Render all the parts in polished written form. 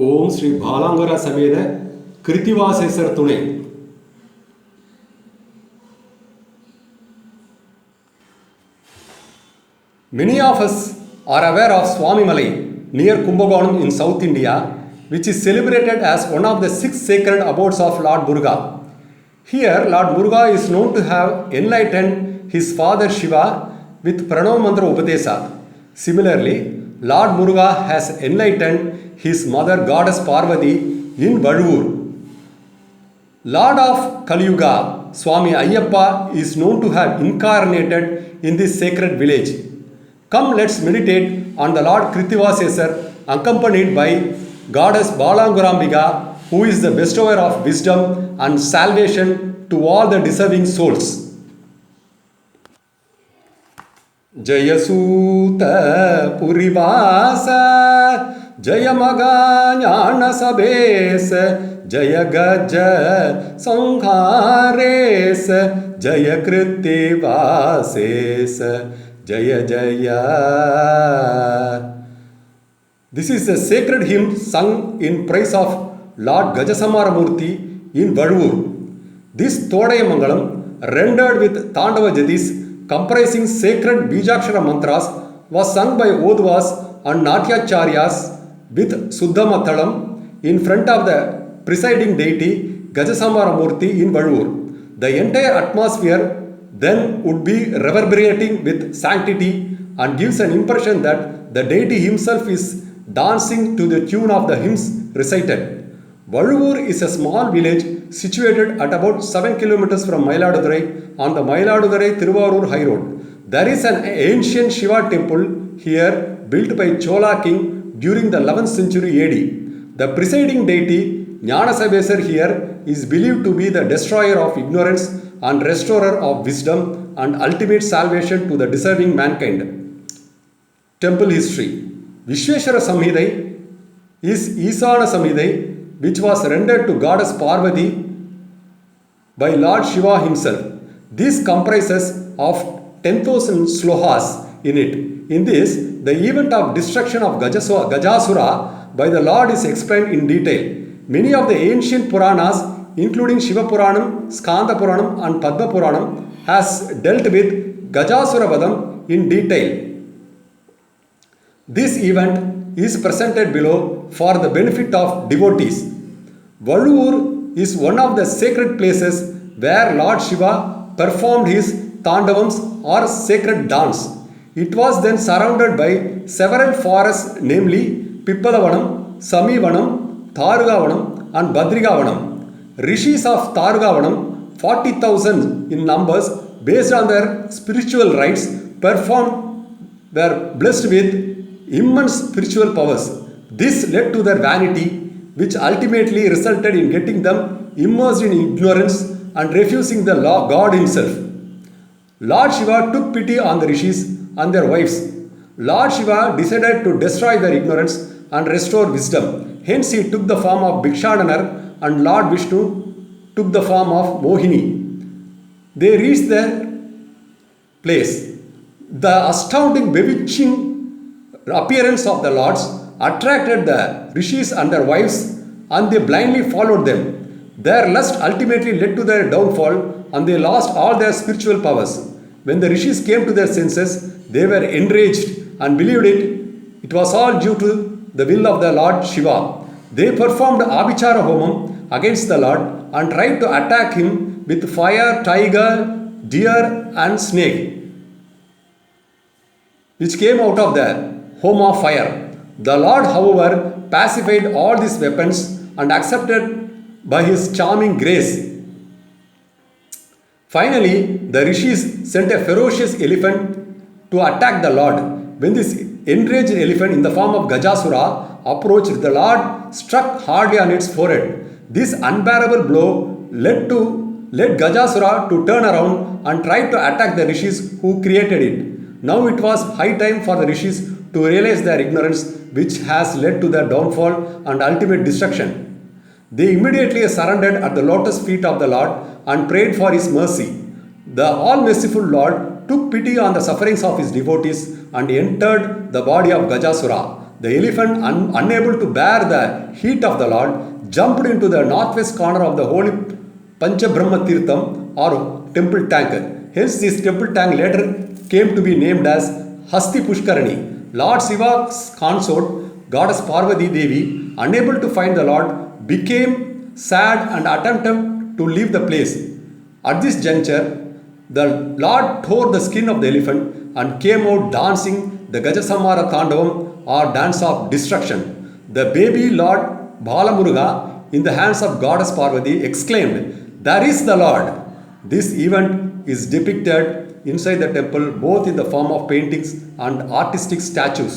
ஓம் ஸ்ரீ பாலாங்குர சமேத கிருத்திவாசேஸ்வர் துணை. Many of us are aware of Swamimalai near Kumbakonam in South India, which is celebrated as one of the 6 sacred abodes of Lord Muruga. Here, Lord Muruga is known to have enlightened his father Shiva with Pranav Mantra Upadesa. Similarly, Lord Muruga has enlightened his mother goddess Parvati in Vazhuvoor. Lord of Kaliyuga, Swami Ayyappa is known to have incarnated in this sacred village. Come, let's meditate on the Lord Krittivasesar, accompanied by Goddess Balangurambika, who is the bestower of wisdom and salvation to all the deserving souls. Jayasuta Purivasa, Jayamaga Jnana Sabes, Jayagaja Sanghares, Jayakrittivases, Jaya Jaya. This is a sacred hymn sung in praise of Lord Gajasamaramurti in Vazhuvoor. This Todayamangalam, rendered with Tandava Jadis, comprising sacred Bijakshara mantras, was sung by Odvas and Natyacharyas with Suddhamathalam in front of the presiding deity Gajasamaramurti in Vazhuvoor. The entire atmosphere then would be reverberating with sanctity and gives an impression that the deity himself is dancing to the tune of the hymns recited. Vazhuvoor is a small village situated at about 7 kilometers from Mayiladurai on the Mayiladurai-Thiruvarur High Road. There is an ancient Shiva temple here built by Chola king during the 11th century AD. The presiding deity Jnanasabesar here is believed to be the destroyer of ignorance and restorer of wisdom and ultimate salvation to the deserving mankind. Temple history. Vishweshwara Samhidai is Isana Samhidai, which was rendered to goddess Parvati by Lord Shiva himself. This comprises of 10,000 slohas in it. In this, the event of destruction of Gajasura by the Lord is explained in detail. Many of the ancient Puranas, including Shiva Puranam, Skanda Puranam and Padma Puranam, has dealt with Gajasura Vadam in detail. This event is presented below for the benefit of devotees. Vazhuvoor is one of the sacred places where Lord Shiva performed his tandavams or sacred dance. It was then surrounded by several forests, namely Pippalavanam, Samivanam, Tharugavanam and Badrigavanam. Rishis of Tharugavanam, 40,000 in numbers, based on their spiritual rites performed, were blessed with immense spiritual powers. This led to their vanity, which ultimately resulted in getting them immersed in ignorance and refusing the God himself. Lord Shiva took pity on the rishis and their wives. Lord Shiva decided to destroy their ignorance and restore wisdom. Hence he took the form of Bhikshadanar and Lord Vishnu took the form of Mohini. They reached their place. The astounding, bewitching appearance of the lords attracted the rishis and their wives, and they blindly followed them. Their lust ultimately led to their downfall, and they lost all their spiritual powers. When the rishis came to their senses, they were enraged and believed it was all due to the will of the Lord Shiva. They performed Abhichara Homam against the Lord and tried to attack him with fire, tiger, deer and snake, which came out of the home of fire. The Lord, however, pacified all these weapons and accepted by his charming grace. Finally, the rishis sent a ferocious elephant to attack the Lord. When this enraged elephant in the form of Gajasura approached, the Lord struck hardly on its forehead. This unbearable blow led Gajasura to turn around and try to attack the rishis who created it. Now it was high time for the rishis to realize their ignorance, which has led to their downfall and ultimate destruction. They immediately surrendered at the lotus feet of the Lord and prayed for his mercy. The all-merciful Lord took pity on the sufferings of his devotees and entered the body of Gajasura. The elephant, unable to bear the heat of the Lord, jumped into the northwest corner of the holy Panchabrahma Tirtham or temple tank. Hence, this temple tank later came to be named as Hasti Pushkarani. Lord Shiva's consort, goddess Parvati Devi, unable to find the Lord, became sad and attempted to leave the place. At this juncture, the Lord tore the skin of the elephant and came out dancing the Gajasamara Tandavam or dance of destruction. The baby Lord Balamuruga, in the hands of goddess Parvati, exclaimed, "There is the Lord!" This event is depicted inside the temple both in the form of paintings and artistic statues.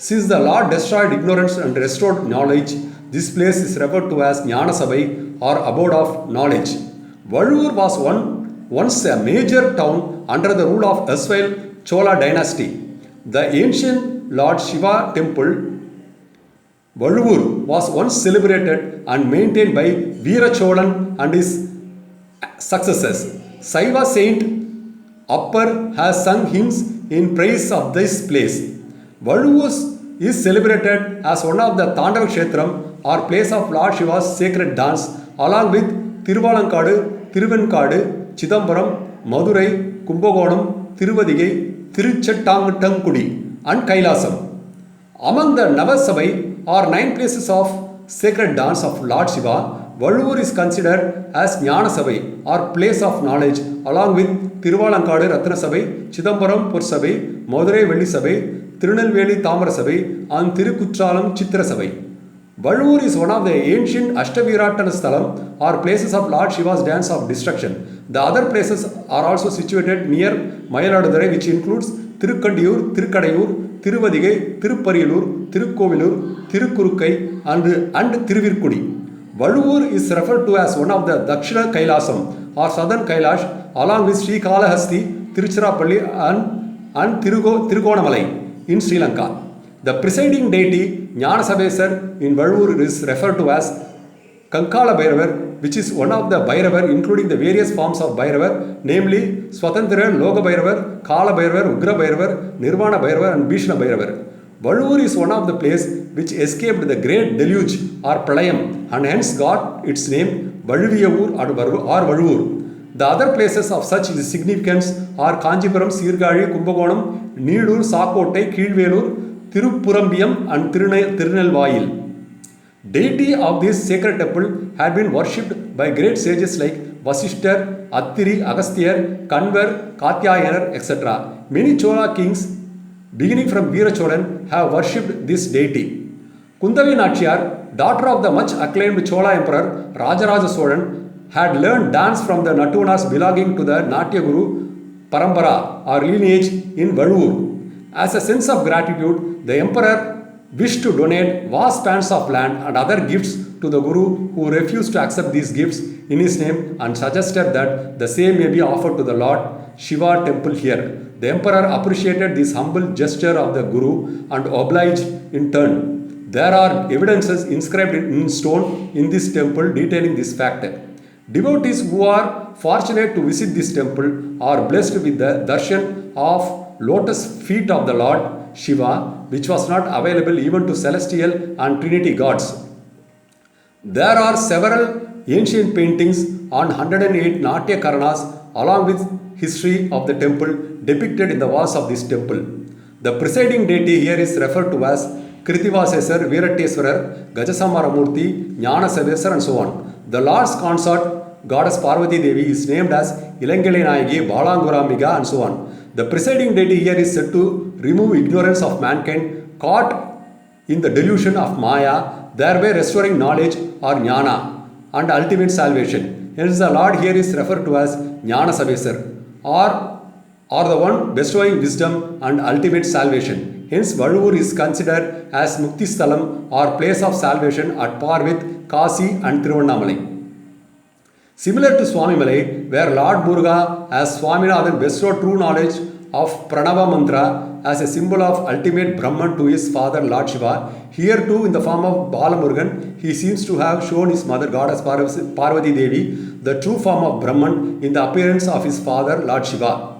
Since the Lord destroyed ignorance and restored knowledge, this place is referred to as Jnana Sabai or abode of knowledge. Vazhuvoor was once a major town under the rule of erstwhile Chola dynasty. The ancient Lord Shiva temple Vazhuvoor was once celebrated and maintained by Veeracholan and his successors. Saiva saint Upper has sung hymns in praise of this place. Vazhuvoor is celebrated as one of the Tandava Kshetram or place of Lord Shiva's sacred dance, along with Tiruvalankadu, Thiruvenkadu, Chidambaram, Madurai, Kumbakonam, Tiruvadigai, Tiruchettangudi and Kailasam. Among the Navasabai or 9 places of sacred dance of Lord Shiva, Vazhuvoor is considered as Jnana Sabai or place of knowledge, along with Tiruvalankadu Ratna Sabai, Chidambaram Pur Sabai, Madurai Velli Sabai, Tirunelveli Tamara Sabai and Tirukutralam Chitra Sabai. Vazhuvoor is one of the ancient Ashtavirattanasthalam or places of Lord Shiva's dance of destruction. The other places are also situated near Mayiladuthurai, which includes Tirukandiyur, Tirukadayur, Tiruvadigai, Tiruppariyalur, Tirukkovilur, Tirukkurukkai and Tiruvirkudi. Vazhuvoor is referred to as one of the Dakshina Kailasam or southern Kailash, along with Sri Kalahasti, Tiruchirappalli and Tirukonamalai in Sri Lanka. The presiding deity Jnanasabesar in Vazhuvoor is referred to as Kankala Bhairavar, which is one of the Bhairavar, including the various forms of Bhairavar, namely Swatantira, Loka Bhairavar, Kala Bhairavar, Ugra Bhairavar, Nirvana Bhairavar and Bhishna Bhairavar. Vazhuvoor is one of the places which escaped the great deluge or Pralayam and hence got its name Vazhuviyavur or Vazhuvoor. The other places of such significance are Kanjipuram, Sirgazhi, Kumbakonam, Needur, Sakottai, Keelvelur, Tirupurambiyam and Tirunelvayil. Deity of this sacred temple had been worshipped by great sages like Vasishthar, Attiri, Agasthyar, Kanvar, Katyayanar, etc. Many Chola kings, beginning from Veeracholan, have worshipped this deity. Kundavi Nachiyar, daughter of the much acclaimed Chola emperor Rajaraja Solan, had learned dance from the Natunas belonging to the Natya Guru Parampara or lineage in Vazhuvoor. As a sense of gratitude, the emperor wished to donate vast spans of land and other gifts to the Guru, who refused to accept these gifts in his name and suggested that the same may be offered to the Lord Shiva temple here. The emperor appreciated this humble gesture of the Guru and obliged in turn. There are evidences inscribed in stone in this temple detailing this fact. Devotees who are fortunate to visit this temple are blessed with the darshan of lotus feet of the Lord Shiva, which was not available even to celestial and trinity gods. There are several ancient paintings on 108 Natya Karanas along with history of the temple depicted in the walls of this temple. The presiding deity here is referred to as Kritivasesar, Veeratteswarar, Gajasamara Murti, Jnanasabesar and so on. The Lord's consort, goddess Parvati Devi, is named as Ilangale Nayagi, Balanguramiga and so on. The presiding deity here is said to remove ignorance of mankind caught in the delusion of Maya, thereby restoring knowledge or Jnana and ultimate salvation. Hence the Lord here is referred to as Jnanasabesar or the one bestowing wisdom and ultimate salvation. Hence Vazhuvoor is considered as Mukti Sthalam or place of salvation at par with Kasi and Tiruvannamalai. Similar to Swamimalai, where Lord Muruga as Swaminathan bestowed true knowledge of Pranava Mantra as a symbol of ultimate Brahman to his father Lord Shiva, here too in the form of Balamurugan, he seems to have shown his mother goddess Parvati Devi the true form of Brahman in the appearance of his father Lord Shiva.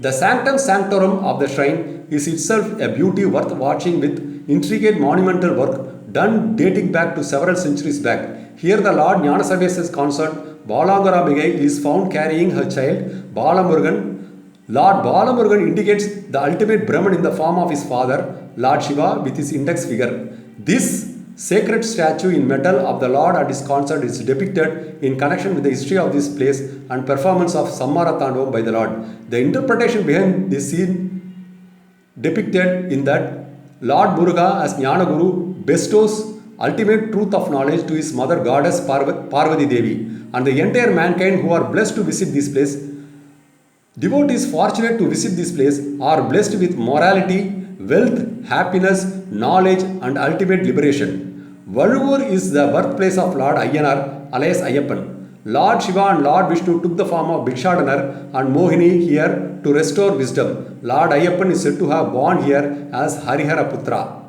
The sanctum sanctorum of the shrine is itself a beauty worth watching with intricate monumental work done dating back to several centuries back. Here the Lord Gnanasavesa's consort Balangaramige is found carrying her child Balamurugan. Lord Balamurugan indicates the ultimate Brahman in the form of his father, Lord Shiva, with his index finger. This sacred statue in metal of the Lord at his concert is depicted in connection with the history of this place and performance of Sammara Tandavam by the Lord. The interpretation behind this scene depicted in that Lord Muruga as Jnana Guru bestows ultimate truth of knowledge to his mother goddess Parvati Devi, and the entire mankind who are blessed to visit this place. Devotees fortunate to visit this place are blessed with morality, wealth, happiness, knowledge and ultimate liberation. Vazhuvoor is the birthplace of Lord Ayyanar alias Ayyappan. Lord Shiva and Lord Vishnu took the form of Bhikshadanar and Mohini here to restore wisdom. Lord Ayyappan is said to have born here as Harihara Putra.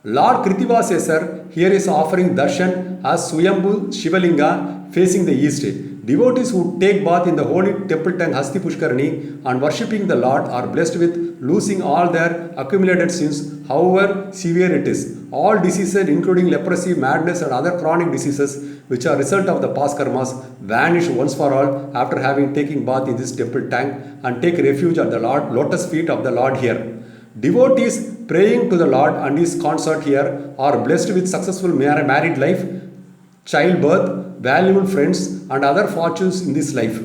Lord Krittivasesar here is offering darshan as Swayambhu Shivalinga facing the east. Devotees who take bath in the holy temple tank Hasti Pushkarani and worshipping the Lord are blessed with losing all their accumulated sins, however severe it is. All diseases including leprosy, madness and other chronic diseases which are result of the past karmas vanish once for all after having taken bath in this temple tank and take refuge at the lotus feet of the Lord here. Devotees praying to the Lord and his consort here are blessed with successful married life, childbirth, valuable friends and other fortunes in this life.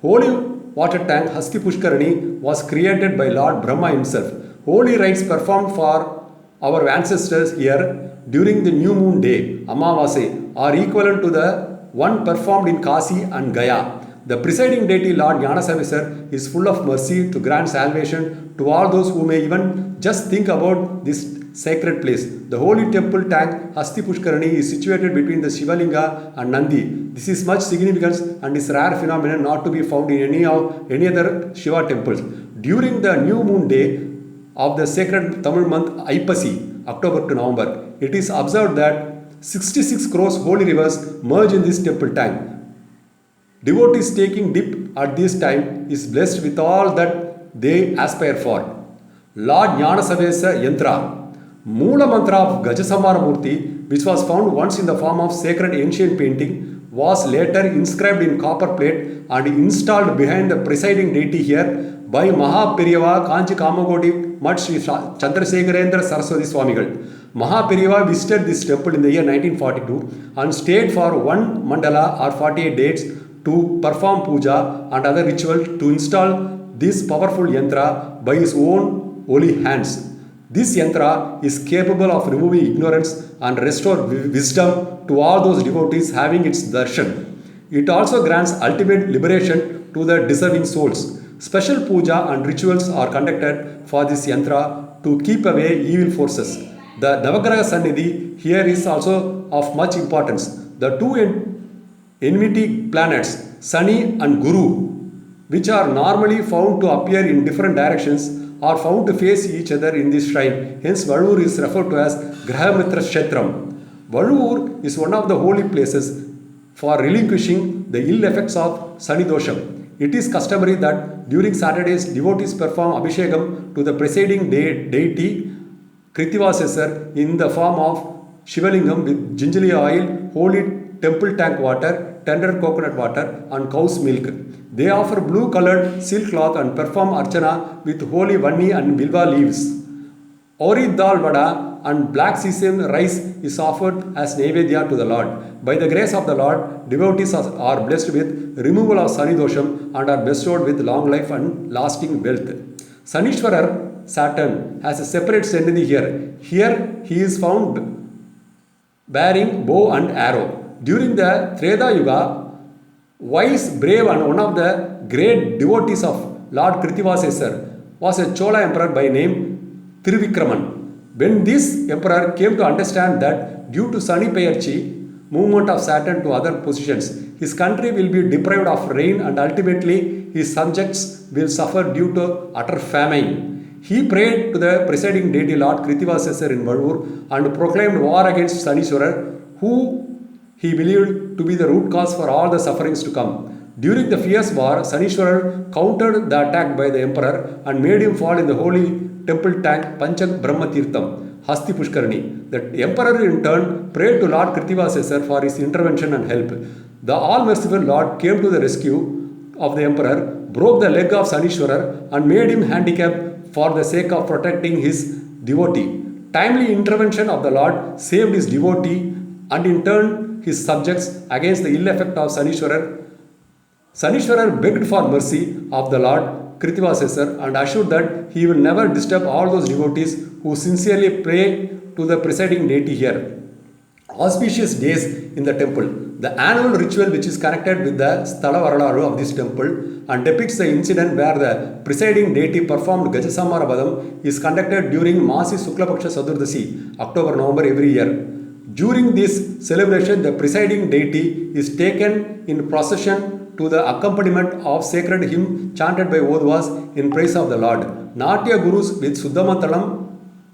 Holy water tank Hasti Pushkarani was created by Lord Brahma himself. Holy rites performed for our ancestors here during the new moon day, Amavase, are equivalent to the one performed in Kasi and Gaya. The presiding deity Lord Gnanasavesar is full of mercy to grant salvation to all those who may even just think about this sacred place. The holy temple tank Hasti Pushkarani is situated between the Shivalinga and Nandi. This is much significance and is rare phenomenon not to be found in any other Shiva temples. During the new moon day of the sacred Tamil month Aipasi, October to November, it is observed that 66 crores holy rivers merge in this temple tank. Devotees taking dip at this time is blessed with all that they aspire for. Lord Jnanasavesa Yantra, Moola mantra of Gajasamara Murti, which was found once in the form of sacred ancient painting, was later inscribed in copper plate and installed behind the presiding deity here by Mahaperiyava Kanchi Kamagodi Mat Sri Chandrasekharendra Saraswati Swamigal. Mahaperiyava visited this temple in the year 1942 and stayed for one mandala or 48 days to perform puja and other rituals to install this powerful yantra by his own holy hands. This yantra is capable of removing ignorance and restore wisdom to all those devotees having its darshan. It also grants ultimate liberation to the deserving souls. Special puja and rituals are conducted for this yantra to keep away evil forces. The Navagraha Sannidhi here is also of much importance. The two enmity planets, Sani and Guru, which are normally found to appear in different directions, are found to face each other in this shrine. Hence, Vazhuvoor is referred to as Grahamitra Kshetram. Vazhuvoor is one of the holy places for relinquishing the ill effects of Sani Dosham. It is customary that during Saturdays, devotees perform Abhishekam to the presiding deity Krittivasesar in the form of Shivalingam with gingerly oil, holy temple tank water, tender coconut water and cow's milk. They offer blue colored silk cloth and perform archana with holy vanni and bilva leaves. Ori dal vada and black sesame rice is offered as Naivedya to the Lord. By the grace of the Lord, devotees are blessed with removal of Sani Dosham and are bestowed with long life and lasting wealth. Sanishwarar, Saturn, has a separate Sannidhi here. Here he is found bearing bow and arrow. During the Treta Yuga, wise, brave and one of the great devotees of Lord Krittivasesar was a Chola emperor by name Thiruvikraman. When this emperor came to understand that due to Sani Peyarchi, movement of Saturn to other positions, his country will be deprived of rain and ultimately his subjects will suffer due to utter famine. He prayed to the presiding deity Lord Krittivasesar in Vazhuvoor and proclaimed war against Sanishwarar, who he believed to be the root cause for all the sufferings to come. During the fierce war, Sanishwarar countered the attack by the emperor and made him fall in the holy temple tank Panchak Brahma Tirtham, Hasti Pushkarani. The emperor in turn prayed to Lord Krittivasesar for his intervention and help. The all-merciful Lord came to the rescue of the emperor, broke the leg of Sanishwarar and made him handicapped for the sake of protecting his devotee. Timely intervention of the Lord saved his devotee and in turn his subjects against the ill effect of Sanishwarar. Sanishwarar begged for mercy of the Lord Krittivasesar and assured that he will never disturb all those devotees who sincerely pray to the presiding deity here. Auspicious days in the temple. The annual ritual which is connected with the Sthala Varalaru of this temple and depicts the incident where the presiding deity performed Gajasamara Vadam is conducted during Masi Suklapaksha Sadurdasi, October-November every year. During this celebration, the presiding deity is taken in procession to the accompaniment of sacred hymn chanted by Odhvas in praise of the Lord. Natya Gurus with Suddhamantalam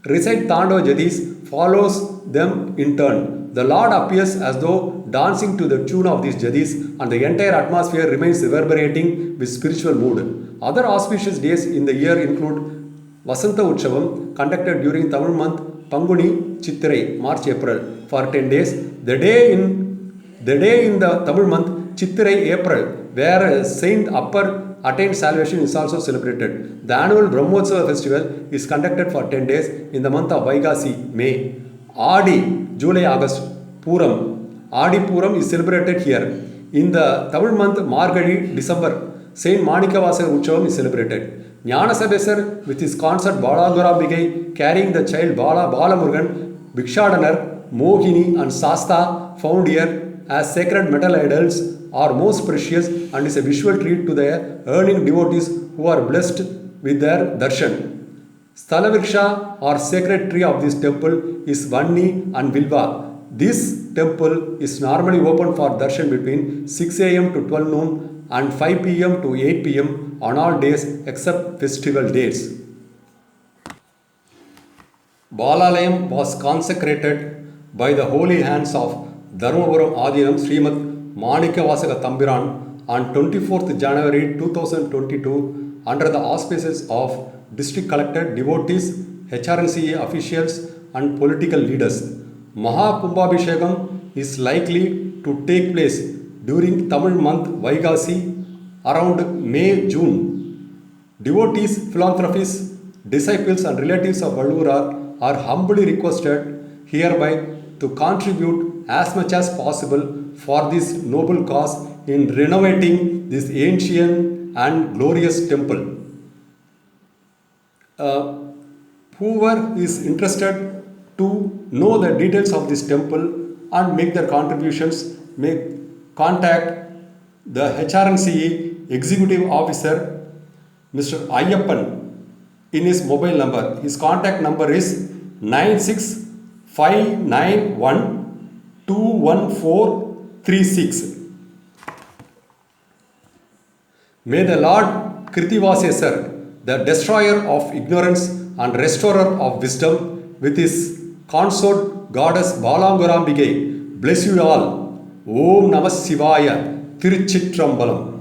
recite Tandava Jadis, follows them in turn. The Lord appears as though dancing to the tune of these jadis and the entire atmosphere remains reverberating with spiritual mood. Other auspicious days in the year include Vasanta Utshavam conducted during Tamil month Panguni Chittirai, March-April for 10 days. The day in the Tamil month Chittirai, April, where Saint Upper attained salvation is also celebrated. The annual Brahmotsava festival is conducted for 10 days in the month of Vaigasi, May. Adi, July, August, Puram. Adi Puram is celebrated here. In the Tamil month Margazhi, December, Saint Manikavasaka Utsavam is celebrated. Jnanasabesar with his consort Balagurambike carrying the child Balamurugan, Bhikshadanar, Mohini and Sasta found here as sacred metal idols are most precious and is a visual treat to the earning devotees who are blessed with their darshan. Sthalavriksha or sacred tree of this temple is Vanni and Vilva. This temple is normally open for darshan between 6 am to 12 noon and 5 pm to 8 pm on all days except festival days. Balalayam was consecrated by the holy hands of Dharmapuram Adinam Srimad Manikavasaka Thambiran on 24th January 2022 under the auspices of district collector, devotees, HRNCA officials and political leaders. Mahakumbabishekam is likely to take place during Tamil month Vaigasi around May-June. Devotees, philanthropists, disciples and relatives of Vazhuvoor are humbly requested hereby to contribute as much as possible for this noble cause in renovating this ancient and glorious temple. Whoever is interested to know the details of this temple and make their contributions may contact the HRNCE Executive Officer Mr. Ayyappan in his mobile number. His contact number is 965912146. May the Lord Krittivasesar, the destroyer of ignorance and restorer of wisdom, with his consort goddess Balagurambike, bless you all. Om Namah Shivaya. Tiruchitrambalam.